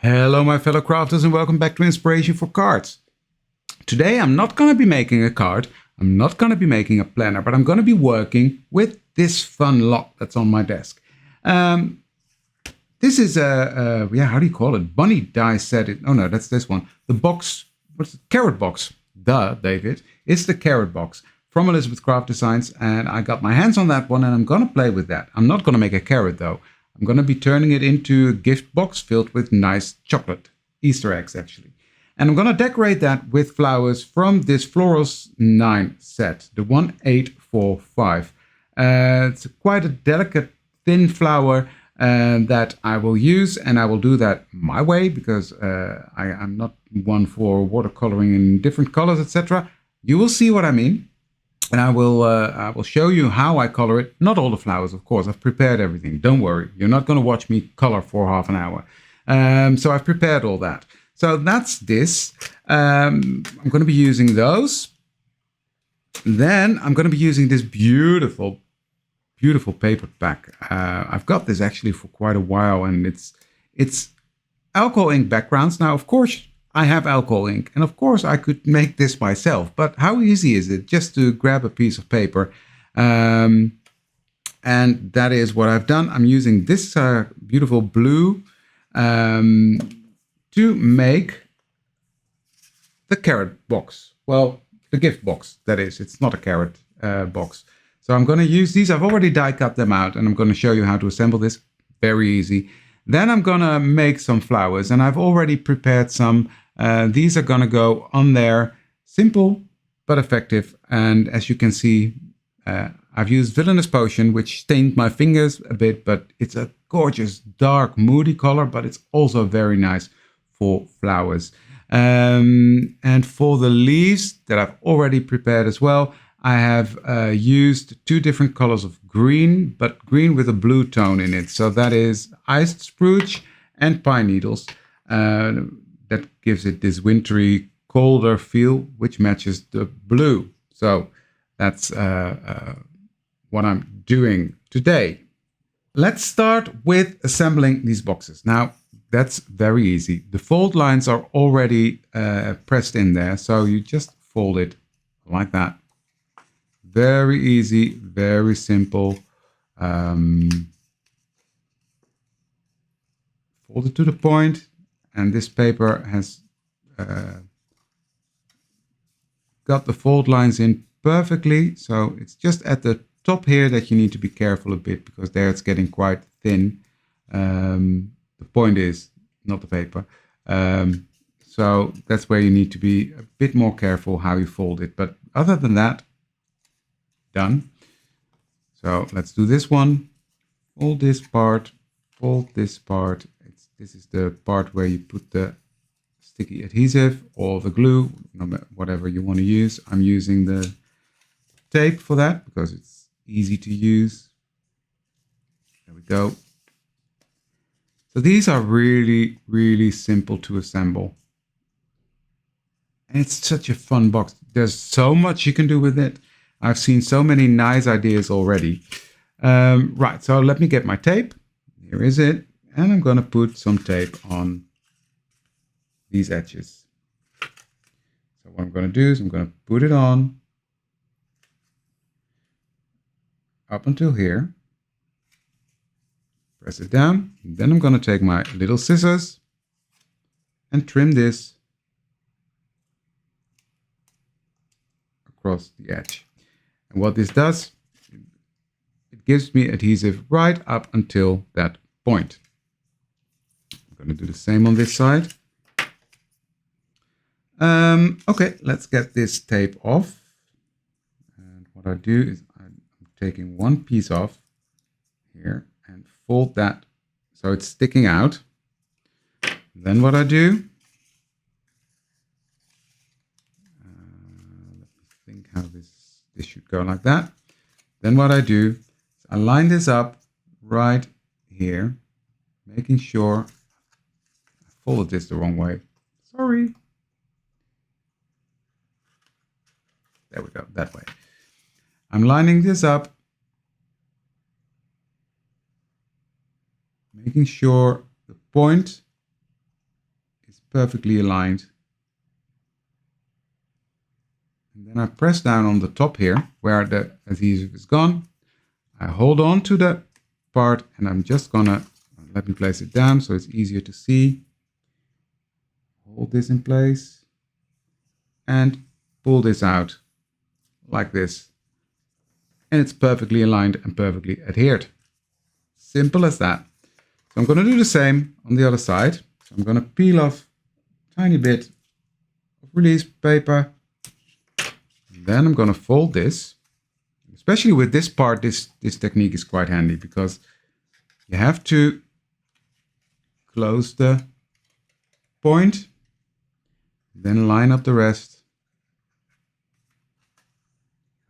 Hello my fellow crafters and welcome back to Inspiration for Cards. Today I'm not going to be making a card, I'm not going to be making a planner, but I'm going to be working with this fun lock that's on my desk. This is how do you call it? Bunny die set. Oh no, that's this one. The box, what's it? Carrot box. Duh, David. It's the carrot box from Elizabeth Craft Designs, and I got my hands on that one and I'm going to play with that. I'm not going to make a carrot though. I'm going to be turning it into a gift box filled with nice chocolate. Easter eggs, actually. And I'm going to decorate that with flowers from this Florals 9 set, the 1845. It's quite a delicate, thin flower that I will use, and I will do that my way because I'm not one for watercoloring in different colors, etc. You will see what I mean. And I will show you how I color it. Not all the flowers, of course. I've prepared everything. Don't worry. You're not going to watch me color for half an hour. So I've prepared all that. So that's this. I'm going to be using those. Then I'm going to be using this beautiful, beautiful paper pack. I've got this actually for quite a while, and it's alcohol ink backgrounds. Now, of course, I have alcohol ink, and of course I could make this myself, but how easy is it just to grab a piece of paper? And that is what I've done. I'm using this beautiful blue to make the carrot box. Well, the gift box, that is. It's not a carrot box. So I'm going to use these. I've already die cut them out, and I'm going to show you how to assemble this. Very easy. Then I'm going to make some flowers, and I've already prepared some. These are going to go on there, simple but effective. And as you can see, I've used Villainous Potion, which stained my fingers a bit, but it's a gorgeous, dark, moody color, but it's also very nice for flowers. And for the leaves that I've already prepared as well, I have used two different colors of green, but green with a blue tone in it. So that is iced spruce and pine needles. That gives it this wintry, colder feel, which matches the blue. So that's what I'm doing today. Let's start with assembling these boxes. Now, that's very easy. The fold lines are already pressed in there, so you just fold it like that. Very easy, very simple. Fold it to the point. And this paper has got the fold lines in perfectly. So it's just at the top here that you need to be careful a bit, because there it's getting quite thin. The point is, not the paper. So that's where you need to be a bit more careful how you fold it. But other than that, done. So let's do this one. Fold this part, fold this part. This is the part where you put the sticky adhesive or the glue, whatever you want to use. I'm using the tape for that because it's easy to use. There we go. So these are really, really simple to assemble. And it's such a fun box. There's so much you can do with it. I've seen so many nice ideas already. Right, so let me get my tape. Here is it. And I'm going to put some tape on these edges. So what I'm going to do is I'm going to put it on up until here. Press it down. And then I'm going to take my little scissors and trim this across the edge. And what this does, it gives me adhesive right up until that point. I'm going to do the same on this side. Okay, let's get this tape off. And what I do is I'm taking one piece off here and fold that so it's sticking out. Then what I do, let me think how this should go like that. Then what I do is I line this up right here, making sure I folded this the wrong way. Sorry. There we go, that way. I'm lining this up, making sure the point perfectly aligned. And then I press down on the top here where the adhesive is gone. I hold on to the part and I'm just gonna, let me place it down so it's easier to see. Hold this in place and pull this out like this. And it's perfectly aligned and perfectly adhered. Simple as that. So I'm going to do the same on the other side. So I'm going to peel off a tiny bit of release paper. And then I'm going to fold this. Especially with this part, this technique is quite handy because you have to close the point, then line up the rest.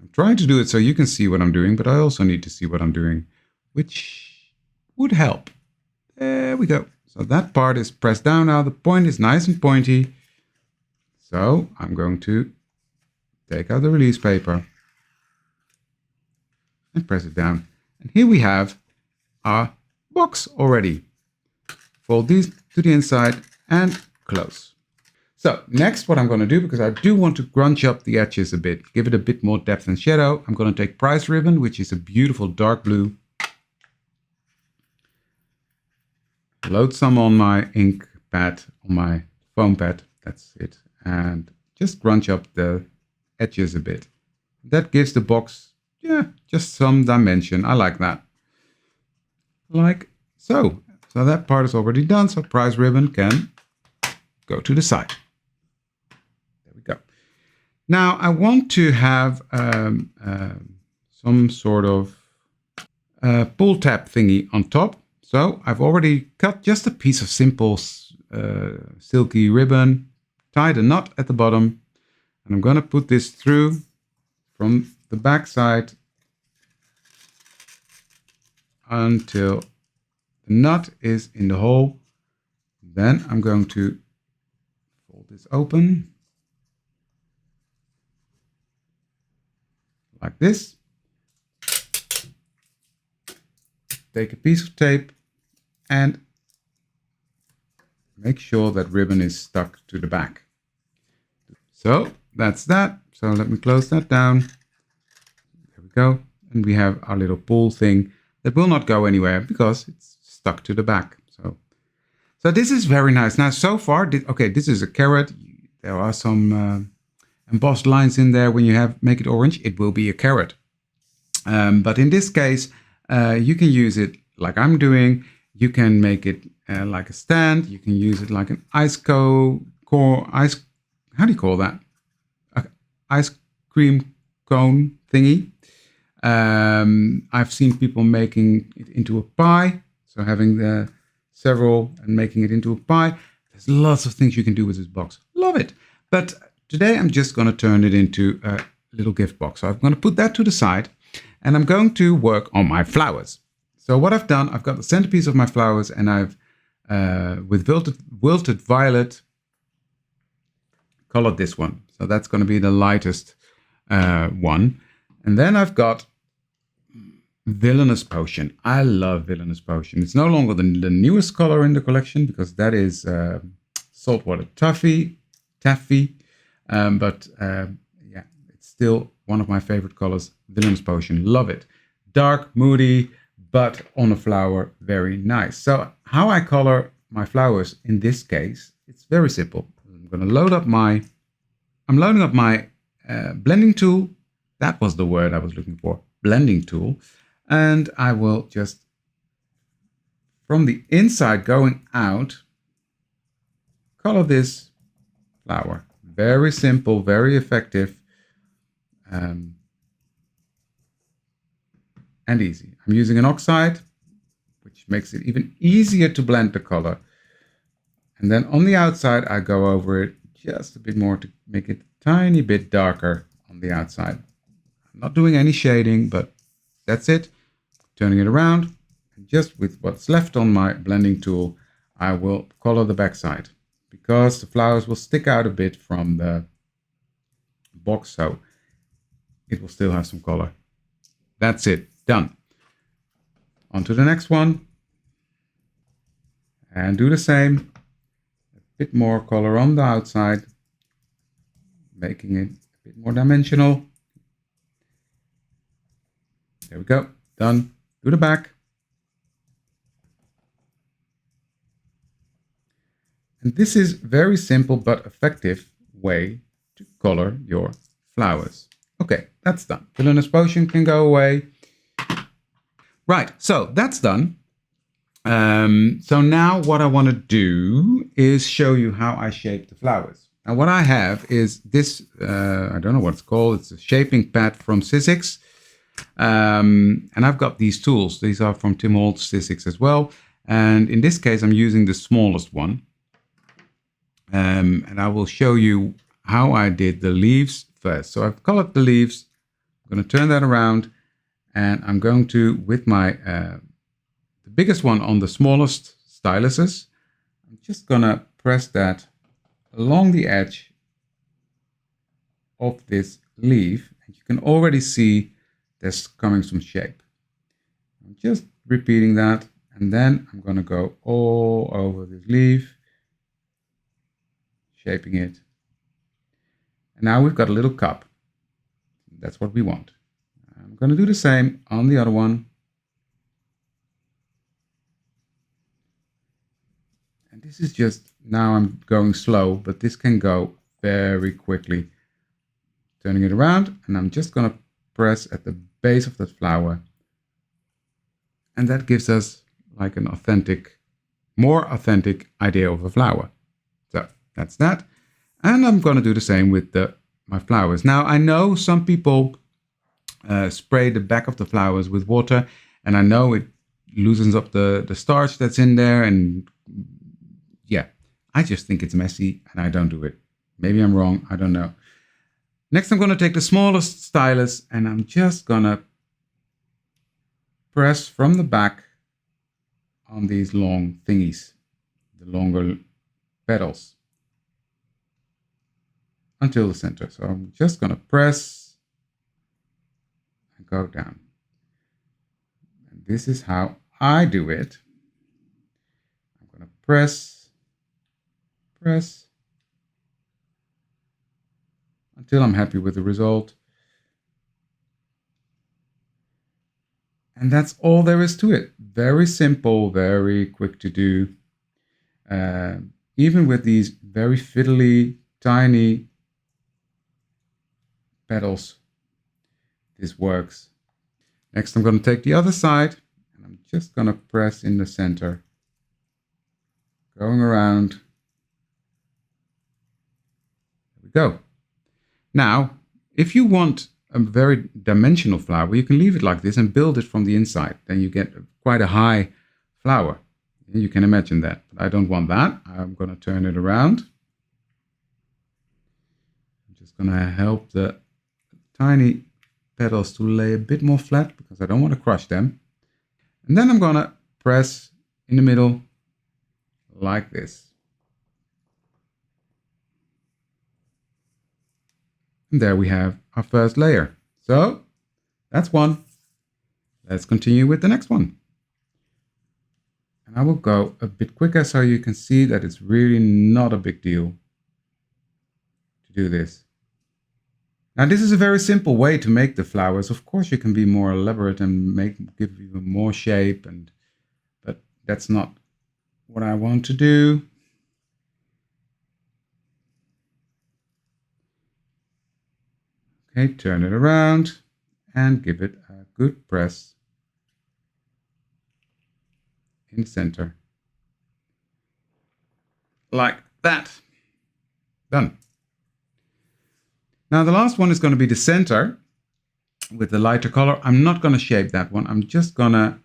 I'm trying to do it so you can see what I'm doing, but I also need to see what I'm doing, which would help. There we go. So that part is pressed down now. The point is nice and pointy. So I'm going to take out the release paper and press it down. And here we have our box already. Fold these to the inside and close. So next what I'm going to do, because I do want to grunge up the edges a bit, give it a bit more depth and shadow, I'm going to take price ribbon, which is a beautiful dark blue. Load some on my ink pad, on my foam pad, that's it. And just grunge up the edges a bit. That gives the box, yeah, just some dimension. I like that. Like so. So that part is already done, so price ribbon can go to the side. There we go. Now I want to have some sort of pull tab thingy on top. So I've already cut just a piece of simple silky ribbon, tied a knot at the bottom, and I'm going to put this through from the back side until the knot is in the hole. Then I'm going to fold this open like this. Take a piece of tape and make sure that ribbon is stuck to the back. So that's that. So let me close that down. There we go. And we have our little pull thing that will not go anywhere because it's stuck to the back. So this is very nice. Now so far, okay, this is a carrot. There are some embossed lines in there. When you make it orange, it will be a carrot. But in this case, you can use it like I'm doing. You can make it like a stand. You can use it like an ice how do you call that? Ice cream cone thingy. I've seen people making it into a pie. So having the several and making it into a pie. There's lots of things you can do with this box. Love it. But today I'm just going to turn it into a little gift box. So I'm going to put that to the side and I'm going to work on my flowers. So what I've done, I've got the centerpiece of my flowers and I've, with Wilted Violet, colored this one. So that's going to be the lightest one. And then I've got Villainous Potion. I love Villainous Potion. It's no longer the newest color in the collection because that is Saltwater Taffy. But yeah, it's still one of my favorite colors. Villainous Potion. Love it. Dark, moody, but on a flower, very nice. So how I color my flowers in this case, it's very simple. I'm going to loading up my blending tool. That was the word I was looking for. Blending tool. And I will just, from the inside going out, color this flower. Very simple, very effective, and easy. I'm using an Oxide, which makes it even easier to blend the color. And then on the outside, I go over it just a bit more to make it a tiny bit darker on the outside. I'm not doing any shading, but that's it. Turning it around, and just with what's left on my blending tool, I will color the backside because the flowers will stick out a bit from the box, so it will still have some color. That's it, done. On to the next one, and do the same. bit more color on the outside, making it a bit more dimensional. There we go, done. Do the back. And this is very simple but effective way to color your flowers. Okay, that's done. Villainous potion can go away. Right, so that's done. So now what I want to do is show you how I shape the flowers. Now what I have is this, I don't know what it's called. It's a shaping pad from Sizzix. And I've got these tools. These are from Tim Holtz Sizzix as well. And in this case, I'm using the smallest one. And I will show you how I did the leaves first. So I've colored the leaves. I'm going to turn that around. And I'm going to, with my the biggest one on the smallest styluses, I'm just going to press that along the edge of this leaf. And you can already see there's coming some shape. I'm just repeating that. And then I'm going to go all over this leaf, shaping it. And now we've got a little cup. That's what we want. I'm going to do the same on the other one. And this is just, now I'm going slow, but this can go very quickly. Turning it around, and I'm just going to press at the base of the flower. And that gives us like an authentic, more authentic idea of a flower. So that's that. And I'm going to do the same with my flowers. Now I know some people spray the back of the flowers with water, and I know it loosens up the starch that's in there, and yeah, I just think it's messy and I don't do it. Maybe I'm wrong, I don't know. Next I'm going to take the smallest stylus and I'm just going to press from the back on these long thingies, the longer petals, until the center. So I'm just going to press and go down. And this is how I do it. I'm going to press until I'm happy with the result. And that's all there is to it. Very simple, very quick to do. Even with these very fiddly, tiny petals, this works. Next, I'm going to take the other side and I'm just going to press in the center, going around. There we go. Now, if you want a very dimensional flower, you can leave it like this and build it from the inside. Then you get quite a high flower. You can imagine that, but I don't want that. I'm going to turn it around. I'm just going to help the tiny petals to lay a bit more flat because I don't want to crush them. And then I'm going to press in the middle like this. And there we have our first layer. So that's one. Let's continue with the next one. And I will go a bit quicker so you can see that it's really not a big deal to do this. Now this is a very simple way to make the flowers. Of course you can be more elaborate and give even more shape, but that's not what I want to do. Okay, turn it around and give it a good press in the center. Like that. Done. Now the last one is going to be the center with the lighter color. I'm not going to shape that one. I'm just going to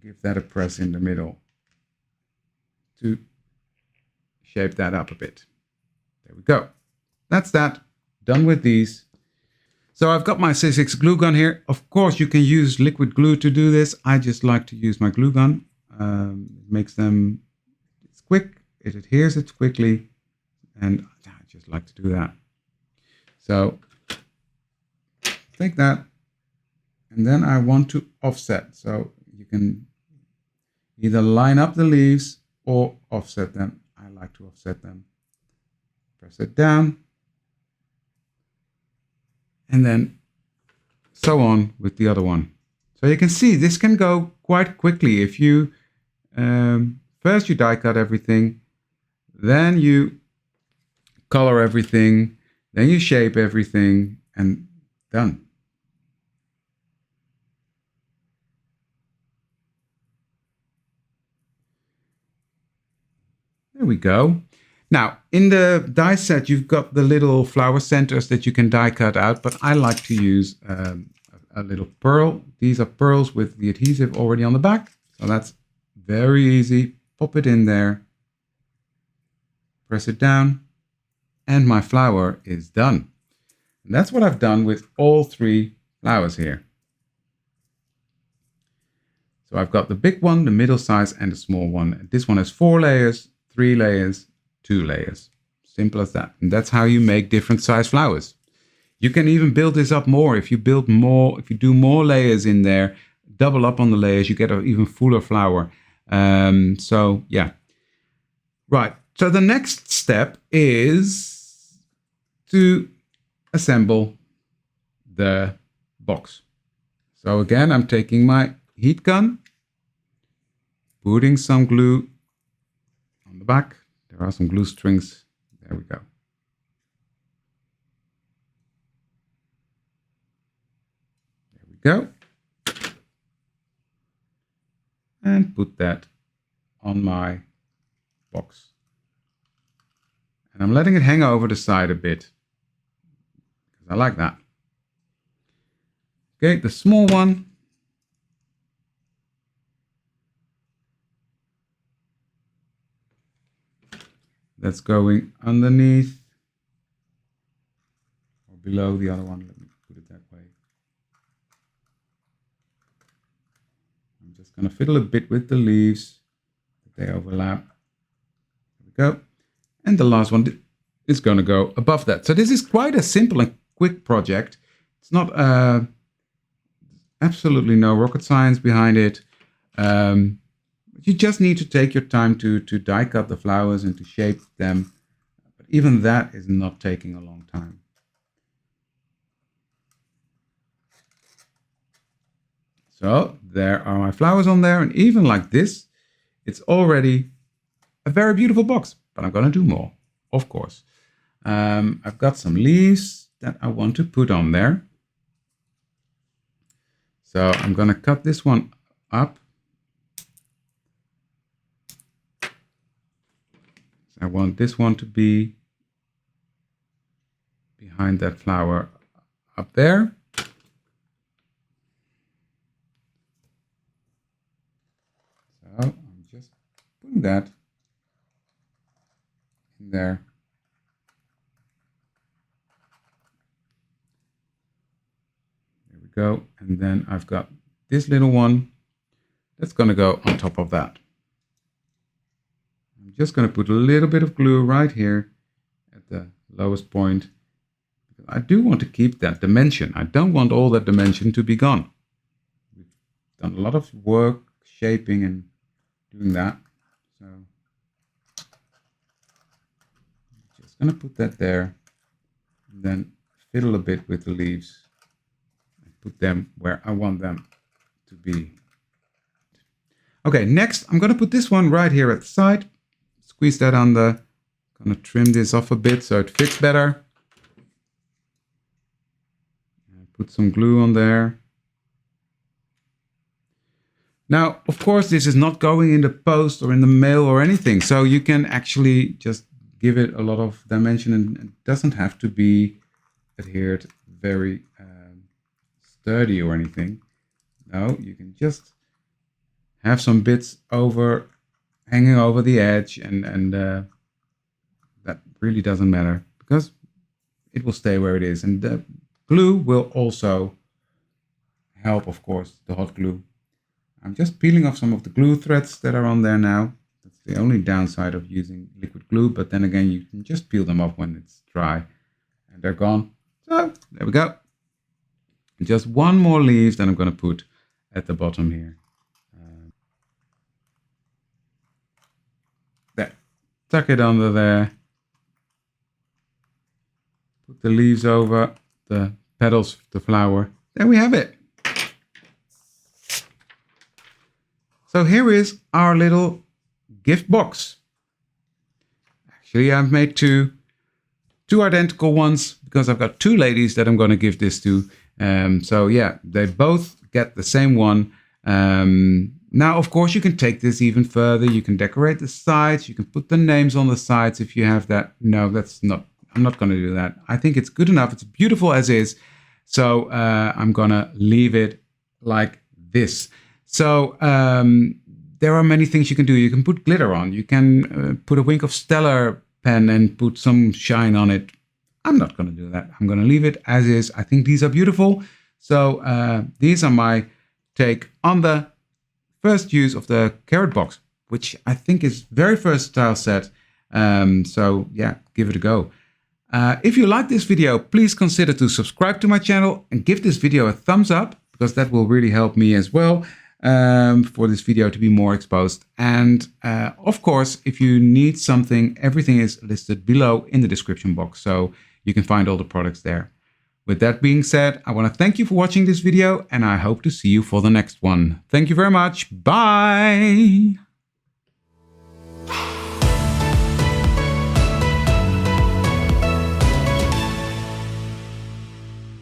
give that a press in the middle to shape that up a bit. There we go. That's that. Done with these. So I've got my Sizzix glue gun here. Of course, you can use liquid glue to do this. I just like to use my glue gun. It makes them, it's quick, it adheres it quickly, and I just like to do that. So take that, and then I want to offset. So you can either line up the leaves or offset them. I like to offset them. Press it down. And then so on with the other one. So you can see this can go quite quickly if you first you die cut everything, then you color everything, then you shape everything, and done. There we go. Now, in the die set, you've got the little flower centers that you can die cut out, but I like to use a little pearl. These are pearls with the adhesive already on the back. So that's very easy. Pop it in there, press it down, and my flower is done. And that's what I've done with all 3 flowers here. So I've got the big one, the middle size, and the small one. This one has 4 layers, 3 layers, 2 layers. Simple as that. And that's how you make different size flowers. You can even build this up more. If you build more, if you do more layers in there, double up on the layers, you get an even fuller flower. So yeah. Right. So the next step is to assemble the box. So again, I'm taking my heat gun, putting some glue on the back. There are some glue strings. There we go. There we go. And put that on my box. And I'm letting it hang over the side a bit, because I like that. Okay, the small one. That's going underneath or below the other one. Let me put it that way. I'm just going to fiddle a bit with the leaves. They overlap. There we go. And the last one is going to go above that. So this is quite a simple and quick project. It's not absolutely no rocket science behind it. You just need to take your time to die cut the flowers and to shape them. But even that is not taking a long time. So there are my flowers on there. And even like this, it's already a very beautiful box. But I'm going to do more, of course. I've got some leaves that I want to put on there. So I'm going to cut this one up. I want this one to be behind that flower up there. So I'm just putting that in there. There we go. And then I've got this little one that's going to go on top of that. I'm just going to put a little bit of glue right here at the lowest point. I do want to keep that dimension. I don't want all that dimension to be gone. We've done a lot of work shaping and doing that. So I'm just going to put that there and then fiddle a bit with the leaves and put them where I want them to be. Okay, next I'm going to put this one right here at the side. Squeeze that on the, gonna trim this off a bit so it fits better. Put some glue on there. Now, of course, this is not going in the post or in the mail or anything. So you can actually just give it a lot of dimension and it doesn't have to be adhered very sturdy or anything. No, you can just have some bits hanging over the edge and that really doesn't matter because it will stay where it is. And the glue will also help, of course, the hot glue. I'm just peeling off some of the glue threads that are on there now. That's the only downside of using liquid glue, but then again, you can just peel them off when it's dry and they're gone. So there we go. And just one more leaf that I'm going to put at the bottom here. There. tuck it under there. Put the leaves over the petals of the flower. There we have it. So here is our little gift box. Actually, I've made two identical ones because I've got two ladies that I'm going to give this to. So yeah, they both get the same one. Now, of course, you can take this even further. You can decorate the sides. You can put the names on the sides if you have that. No, that's not. I'm not going to do that. I think it's good enough. It's beautiful as is. So I'm going to leave it like this. So there are many things you can do. You can put glitter on. You can put a Wink of Stellar pen and put some shine on it. I'm not going to do that. I'm going to leave it as is. I think these are beautiful. So these are my take on the first use of the carrot box, which I think is very versatile set. So yeah, give it a go. If you like this video, please consider to subscribe to my channel and give this video a thumbs up, because that will really help me as well for this video to be more exposed. And of course, if you need something, everything is listed below in the description box, so you can find all the products there. With that being said, I want to thank you for watching this video, and I hope to see you for the next one. Thank you very much. Bye.